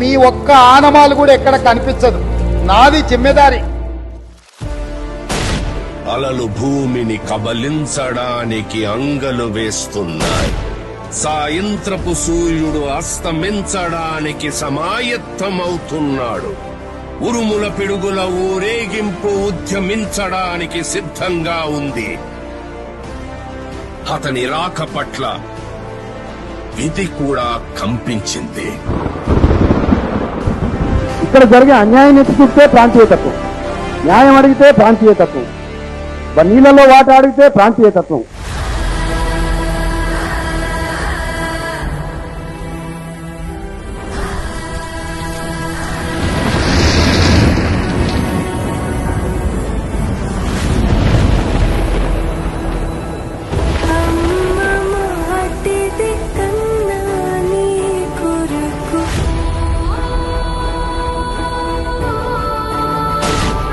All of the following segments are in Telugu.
మీ ఒక్క ఆనమాలు కూడా ఎక్కడ కనిపించదు. నాది జిమ్మెదారి. అలలు భూమిని కబలించడానికి అంగలు వేస్తున్నాయి. సాయంత్రపు సూర్యుడు అస్తమించడానికి సమాయత్తమవుతున్నాడు. ఉరుముల పిడుగుల ఊరేగింపు ఉద్యమించడానికి సిద్ధంగా ఉంది. అతని రాక పట్ల విధి కూడా కంపించింది. ఇక్కడ జరిగే అన్యాయం ఎత్తి చూస్తే ప్రాంతీయతత్వం, న్యాయం అడిగితే ప్రాంతీయతత్వం, నీళ్లలో వాట అడిగితే ప్రాంతీయతత్వం.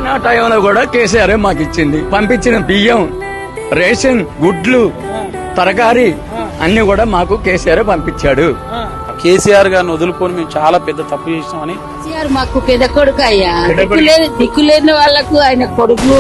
నా టైంలో కూడా కేసీఆర్ మాకు ఇచ్చింది. పంపించిన బియ్యం, రేషన్, గుడ్లు, తరకారీ అన్ని కూడా మాకు కేసీఆర్ పంపించాడు. కేసీఆర్ గారిని వదులుకొని మేము చాలా పెద్ద తప్పు చేసినామని. కేసీఆర్ మాకు పెద్ద కొడుకు అయ్యా. దిక్కులేని వాళ్లకు ఆయన కొడుకు.